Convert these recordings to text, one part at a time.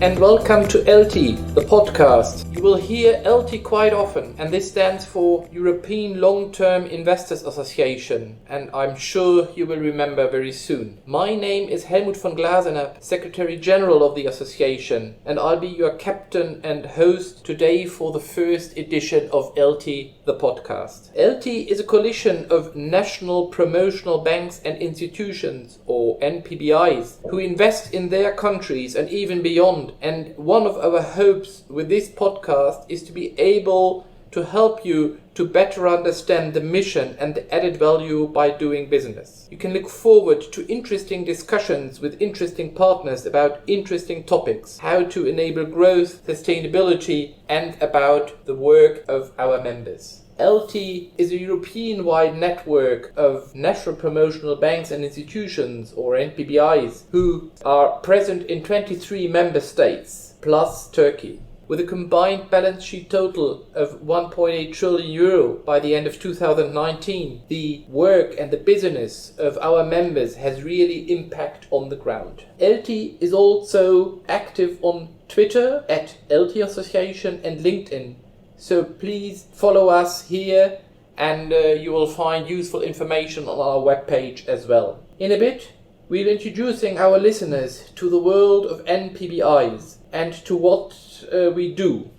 and welcome to ELTI, the podcast. You will hear ELTI quite often, and this stands for European Long-Term Investors Association, and I'm sure you will remember very soon. My name is Helmut von Glasener, Secretary General of the association, and I'll be your captain and host today for the first edition of ELTI, the podcast. ELTI is a coalition of national promotional banks and institutions, or NPBIs, who invest in their countries and even beyond. And one of our hopes with this podcast is to be able to help you to better understand the mission and the added value by doing business. You can look forward to interesting discussions with interesting partners about interesting topics, how to enable growth, sustainability, and about the work of our members. ELTI is a European-wide network of national promotional banks and institutions, or NPBIs, who are present in 23 member states, plus Turkey. With a combined balance sheet total of 1.8 trillion euro by the end of 2019, the work and the business of our members has really impact on the ground. ELTI is also active on Twitter at ELTI Association and LinkedIn. So please follow us here and you will find useful information on our webpage as well. In a bit, we're introducing our listeners to the world of NPBIs and to what we do,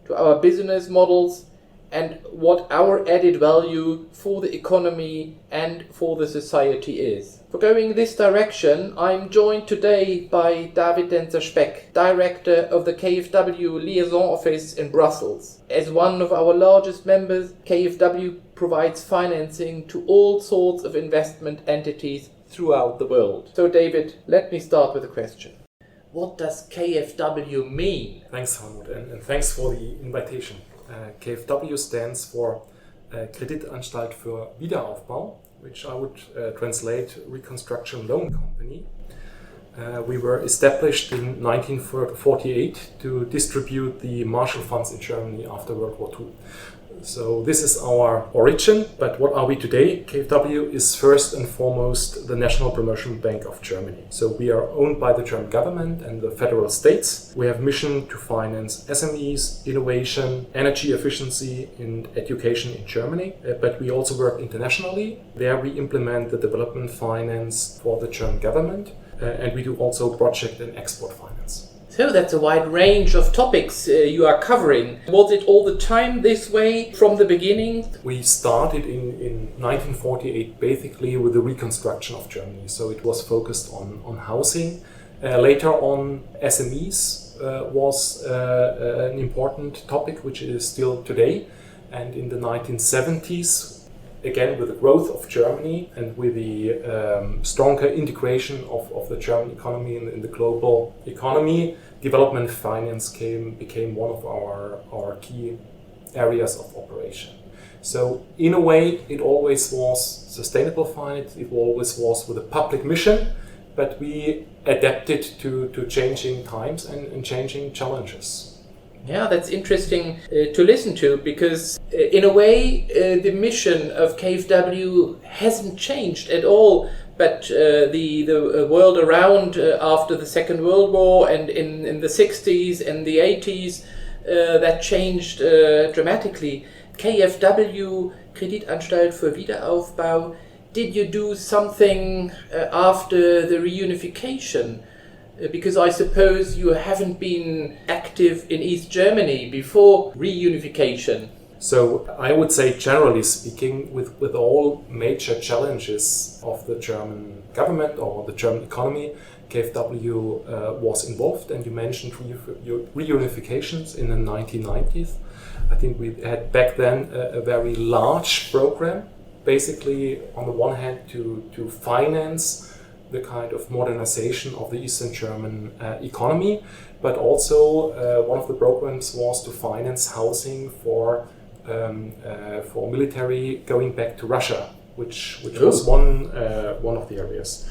to our business models and what our added value for the economy and for the society is. For going this direction, I'm joined today by David Denzer-Speck, Director of the KfW Liaison Office in Brussels. As one of our largest members, KfW provides financing to all sorts of investment entities throughout the world. So David, let me start with a question. What does KfW mean? Thanks, Helmut, and thanks for the invitation. KfW stands for Kreditanstalt für Wiederaufbau, which I would translate Reconstruction Loan Company. We were established in 1948 to distribute the Marshall Funds in Germany after World War II. So this is our origin, but what are we today? KfW is first and foremost the National Promotion Bank of Germany. So we are owned by the German government and the federal states. We have mission to finance SMEs, innovation, energy efficiency and education in Germany, but we also work internationally. There we implement the development finance for the German government, and we do also project and export finance. So that's a wide range of topics you are covering. Was it all the time this way from the beginning? We started in 1948 basically with the reconstruction of Germany. So it was focused on housing. Later on, SMEs was an important topic, which is still today. And in the 1970s, again with the growth of Germany and with the stronger integration of the German economy in the global economy, development finance became one of our key areas of operation. So in a way, it always was sustainable finance, it always was with a public mission, but we adapted to changing times and changing challenges. Yeah, that's interesting to listen to because in a way the mission of KfW hasn't changed at all, but the world around after the Second World War and in the 60s and the 80s that changed dramatically. KfW, Kreditanstalt für Wiederaufbau, did you do something after the reunification? Because I suppose you haven't been active in East Germany before reunification. So I would say, generally speaking, with all major challenges of the German government or the German economy, KfW was involved, and you mentioned reunifications in the 1990s. I think we had back then a very large program, basically on the one hand to finance the kind of modernization of the Eastern German economy, but also one of the programs was to finance housing for military going back to Russia, which was one of the areas.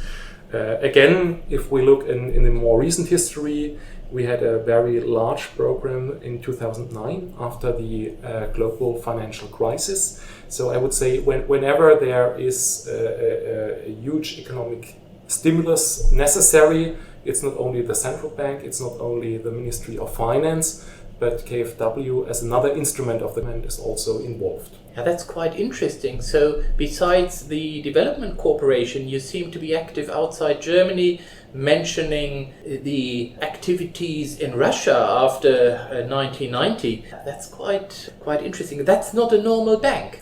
Again, if we look in the more recent history, we had a very large program in 2009 after the global financial crisis. So I would say whenever there is a huge economic stimulus necessary, it's not only the central bank, it's not only the Ministry of Finance, but KfW as another instrument of the government is also involved. Yeah, that's quite interesting. So besides the development cooperation, you seem to be active outside Germany, mentioning the activities in Russia after 1990. That's quite interesting. That's not a normal bank.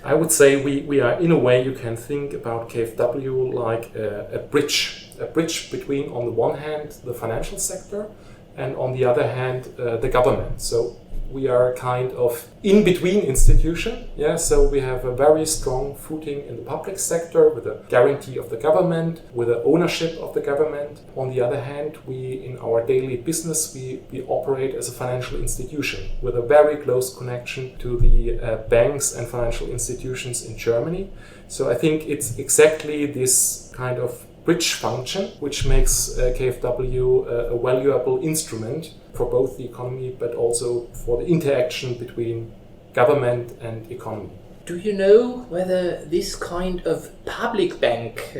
I would say we are, in a way, you can think about KfW like a bridge between, on the one hand, the financial sector, and on the other hand, the government. So we are kind of in-between institution. Yeah, so we have a very strong footing in the public sector with a guarantee of the government, with the ownership of the government. On the other hand, we, in our daily business, we operate as a financial institution with a very close connection to the banks and financial institutions in Germany. So I think it's exactly this kind of bridge function which makes KfW a valuable instrument for both the economy but also for the interaction between government and economy. Do you know whether this kind of public bank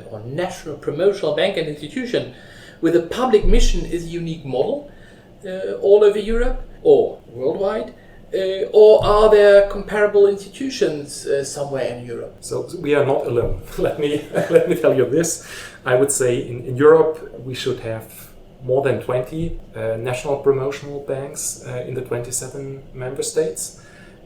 or national promotional bank and institution with a public mission is a unique model all over Europe or worldwide? Or are there comparable institutions somewhere in Europe? So we are not alone. Let me tell you this. I would say in Europe we should have more than 20 national promotional banks in the 27 member states.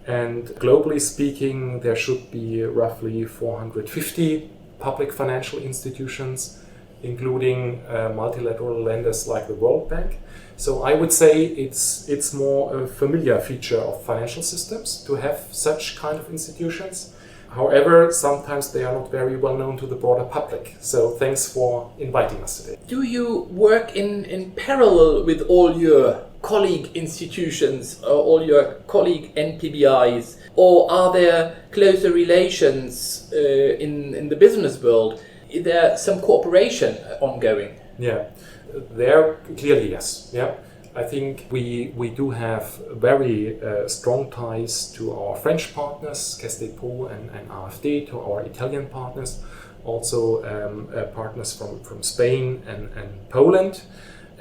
And globally speaking, there should be roughly 450 public financial institutions, including multilateral lenders like the World Bank. So I would say it's more a familiar feature of financial systems to have such kind of institutions. However, sometimes they are not very well known to the broader public. So thanks for inviting us today. Do you work in parallel with all your colleague institutions or all your colleague NPBIs? Or are there closer relations in the business world? Is there some cooperation ongoing? Yeah. There, clearly, yes. Yeah, I think we do have very strong ties to our French partners, Caisse d'Dépôt and AFD, to our Italian partners, also partners from Spain and Poland.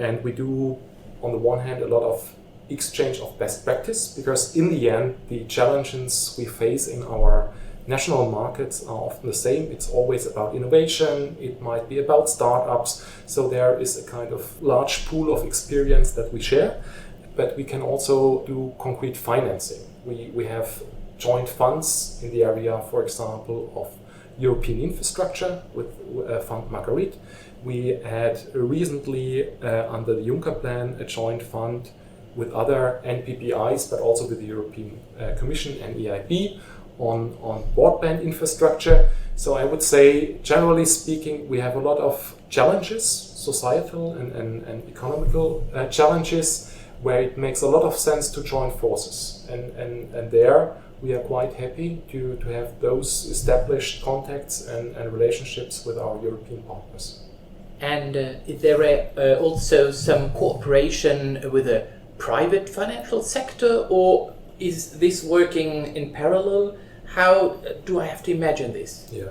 And we do, on the one hand, a lot of exchange of best practice, because in the end, the challenges we face in our national markets are often the same. It's always about innovation, it might be about startups, so there is a kind of large pool of experience that we share, but we can also do concrete financing. We have joint funds in the area, for example, of European infrastructure with Fund Marguerite. We had recently, under the Juncker Plan, a joint fund with other NPBIs, but also with the European Commission and EIB, on broadband infrastructure. So I would say, generally speaking, we have a lot of challenges, societal and economical challenges, where it makes a lot of sense to join forces. And there we are quite happy to have those established contacts and relationships with our European partners. And is there also some cooperation with the private financial sector, or is this working in parallel? How do I have to imagine this? Yeah,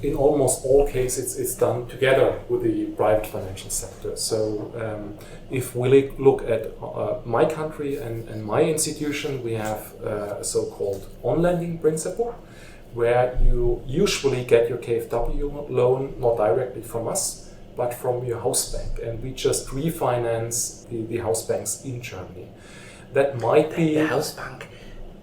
in almost all cases it's done together with the private financial sector. So if we look at my country and my institution, we have a so-called on-lending principle, where you usually get your KfW loan not directly from us, but from your house bank, and we just refinance the house banks in Germany. That might be... The house bank,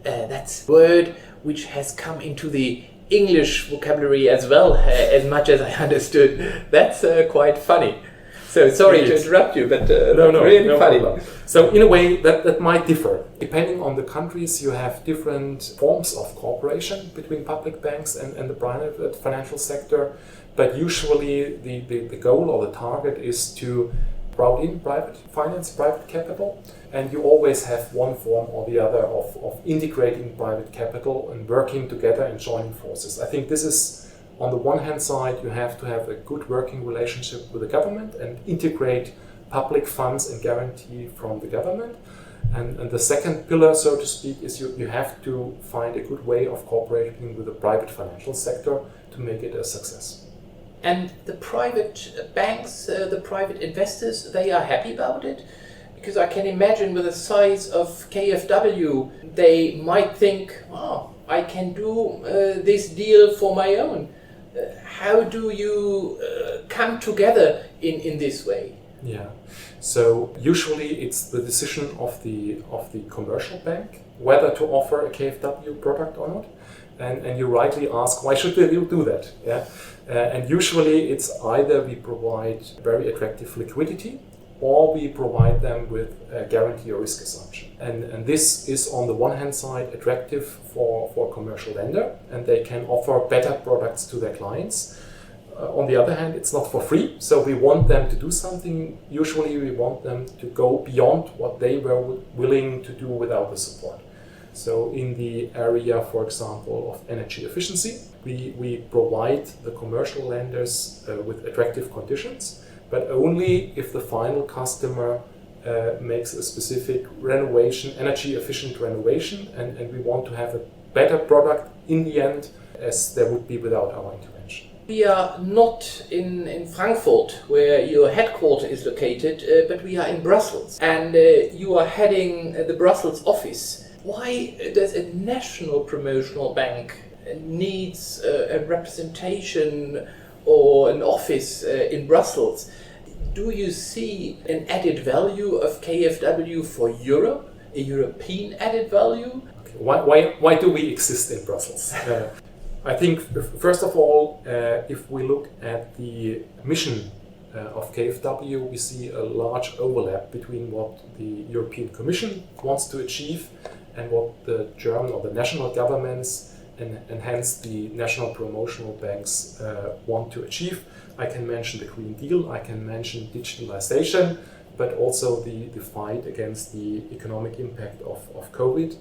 that's a word which has come into the English vocabulary as well, as much as I understood. That's quite funny. So sorry to interrupt you, but really funny. Problem. So in a way that might differ. Depending on the countries, you have different forms of cooperation between public banks and the private financial sector. But usually the goal or the target is to brought in private finance, private capital, and you always have one form or the other of integrating private capital and working together and joining forces. I think this is, on the one hand side, you have to have a good working relationship with the government and integrate public funds and guarantee from the government. And the second pillar, so to speak, is you have to find a good way of cooperating with the private financial sector to make it a success. And the private banks, the private investors, they are happy about it? Because I can imagine with the size of KfW, they might think, oh, I can do this deal for my own. How do you come together in this way? Yeah, so usually it's the decision of the commercial bank whether to offer a KfW product or not. And you rightly ask, why should they do that? Yeah, and usually it's either we provide very attractive liquidity, or we provide them with a guarantee or risk assumption. And this is on the one hand side attractive for a commercial lender, and they can offer better products to their clients. On the other hand, it's not for free, so we want them to do something. Usually we want them to go beyond what they were willing to do without the support. So in the area, for example, of energy efficiency, we provide the commercial lenders with attractive conditions, but only if the final customer makes a specific renovation, energy efficient renovation, and we want to have a better product in the end as there would be without our intervention. We are not in Frankfurt, where your headquarters is located, but we are in Brussels, and you are heading the Brussels office. Why does a national promotional bank needs a representation or an office in Brussels? Do you see an added value of KfW for Europe, a European added value? Okay. Why do we exist in Brussels? I think, first of all, if we look at the mission of KfW, we see a large overlap between what the European Commission wants to achieve and what the German or the national governments and hence the national promotional banks want to achieve. I can mention the Green Deal, I can mention digitalization, but also the fight against the economic impact of COVID.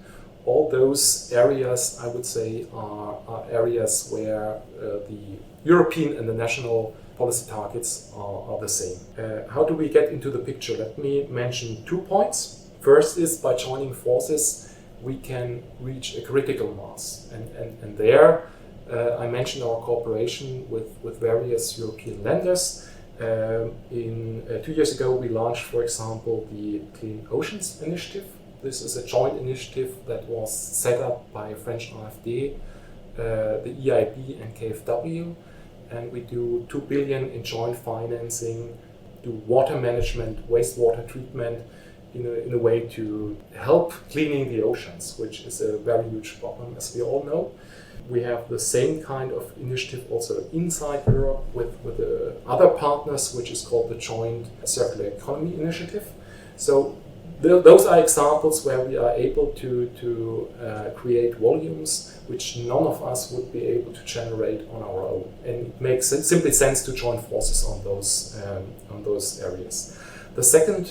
All those areas, I would say, are areas where the European and the national policy targets are the same. How do we get into the picture? Let me mention 2 points. First is by joining forces, we can reach a critical mass. And there, I mentioned our cooperation with various European lenders. 2 years ago, we launched, for example, the Clean Oceans Initiative. This is a joint initiative that was set up by French AfD, the EIB and KfW. And we do 2 billion in joint financing, do water management, wastewater treatment, in a way to help cleaning the oceans, which is a very huge problem, as we all know. We have the same kind of initiative also inside Europe with other partners, which is called the Joint Circular Economy Initiative. So those are examples where we are able to create volumes which none of us would be able to generate on our own. And it makes simply sense to join forces on those areas. The second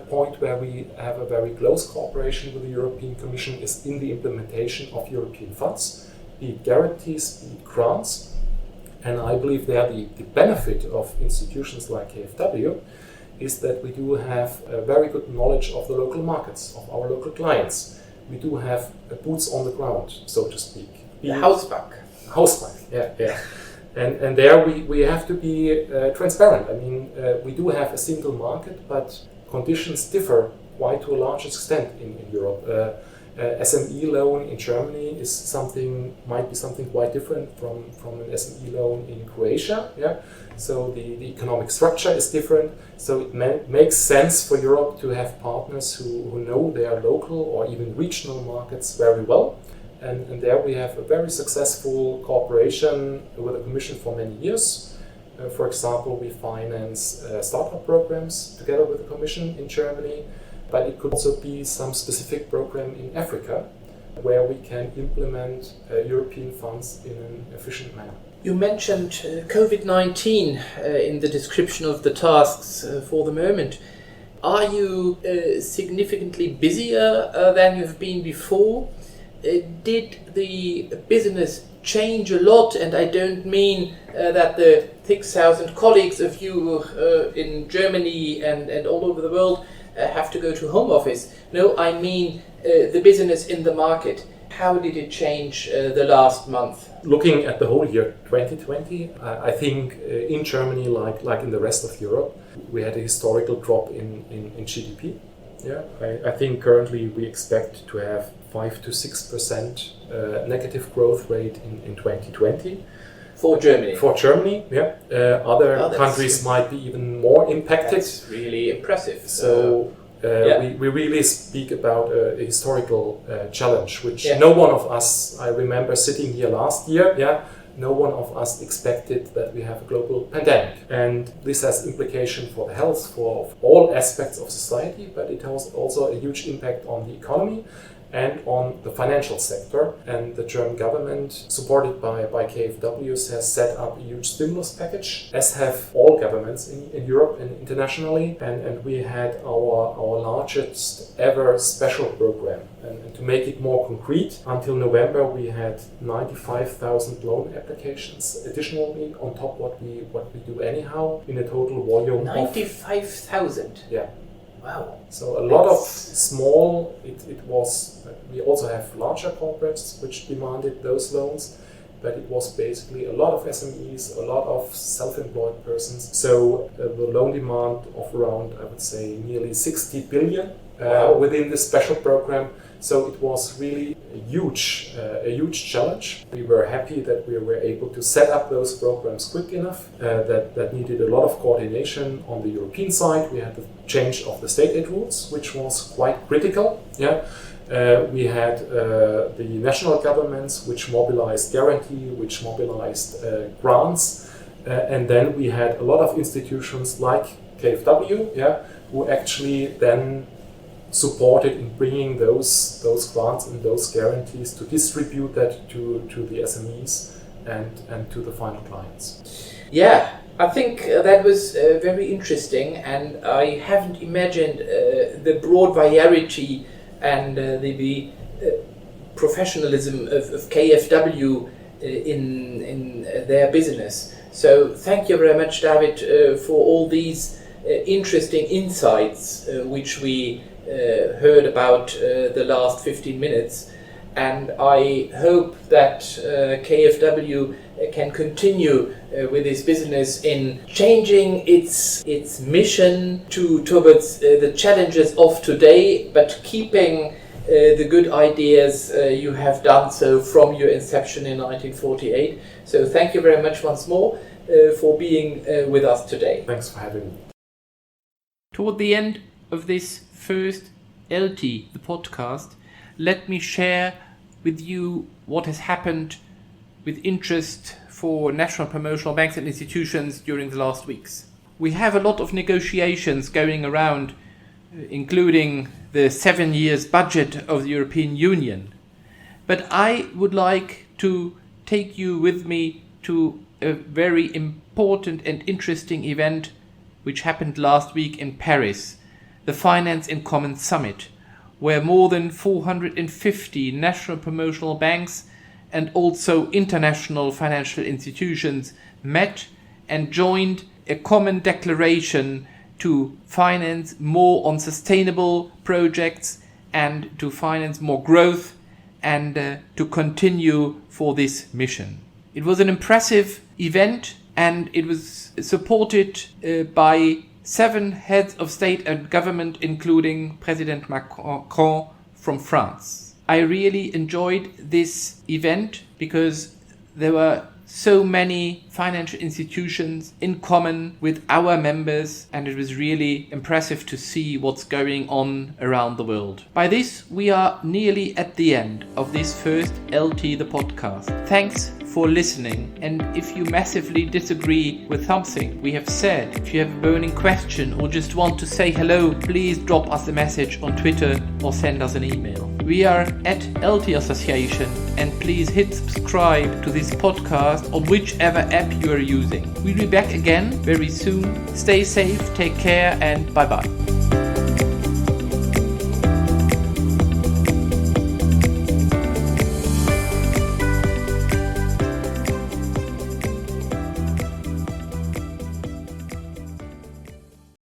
point where we have a very close cooperation with the European Commission is in the implementation of European funds, be it guarantees, be it grants. And I believe there the benefit of institutions like KfW is that we do have a very good knowledge of the local markets, of our local clients. We do have boots on the ground, so to speak. The Hausbank. Hausbank, yeah. And there we have to be transparent. I mean, we do have a single market, but conditions differ quite to a large extent in Europe. SME loan in Germany might be something quite different from an SME loan in Croatia. Yeah, so the economic structure is different. So it makes sense for Europe to have partners who know their local or even regional markets very well. And there we have a very successful cooperation with the Commission for many years. For example, we finance startup programs together with the Commission in Germany, but it could also be some specific program in Africa where we can implement European funds in an efficient manner. You mentioned COVID-19 in the description of the tasks for the moment. Are you significantly busier than you've been before? Did the business change a lot? And I don't mean that the 6,000 colleagues of you in Germany and all over the world have to go to home office. No, I mean the business in the market. How did it change the last month? Looking at the whole year 2020, I think in Germany, like in the rest of Europe, we had a historical drop in GDP. Yeah, I think currently we expect to have 5 to 6% negative growth rate in 2020. For Germany? For Germany, yeah. Other countries might be even more impacted. That's really impressive. We really speak about a historical challenge, which no one of us, I remember sitting here last year, no one of us expected that we have a global pandemic. And this has implication for the health, for all aspects of society, but it has also a huge impact on the economy and on the financial sector. And the German government, supported by KfW, has set up a huge stimulus package, as have all governments in Europe and internationally. And we had our largest ever special program. And to make it more concrete, until November we had 95,000 loan applications additionally on top what we do anyhow, in a total volume 95,000? Yeah. Wow. So a lot of small, it was, we also have larger corporates which demanded those loans, but it was basically a lot of SMEs, a lot of self-employed persons. So the loan demand of around, I would say, nearly 60 billion within this special program. So it was really a huge challenge. We were happy that we were able to set up those programs quick enough. That needed a lot of coordination on the European side. We had the change of the state aid rules, which was quite critical. We had the national governments, which mobilized guarantee, which mobilized grants. And then we had a lot of institutions like KfW, who actually then supported in bringing those grants and those guarantees to distribute that to the SMEs and to the final clients. Yeah, I think that was very interesting, and I haven't imagined the broad variety and the professionalism of KfW in their business. So thank you very much, David, for all these interesting insights which we heard about the last 15 minutes, and I hope that KfW can continue with its business in changing its mission towards the challenges of today, but keeping the good ideas you have done so from your inception in 1948. So thank you very much once more for being with us today. Thanks for having me. Toward the end of this first ELTI, the podcast, let me share with you what has happened with interest for national promotional banks and institutions during the last weeks. We have a lot of negotiations going around, including the 7 years budget of the European Union. But I would like to take you with me to a very important and interesting event which happened last week in Paris, the Finance in Common Summit, where more than 450 national promotional banks and also international financial institutions met and joined a common declaration to finance more on sustainable projects and to finance more growth and to continue for this mission. It was an impressive event, and it was supported by 7 heads of state and government, including President Macron from France. I really enjoyed this event because there were so many financial institutions in common with our members, and it was really impressive to see what's going on around the world. By this, we are nearly at the end of this first ELTI the podcast. Thanks for listening, and if you massively disagree with something we have said, if you have a burning question or just want to say hello, please drop us a message on Twitter or send us an email. We are at ELTI Association, and please hit subscribe to this podcast on whichever app you are using. We'll be back again very soon. Stay safe, take care, and bye-bye.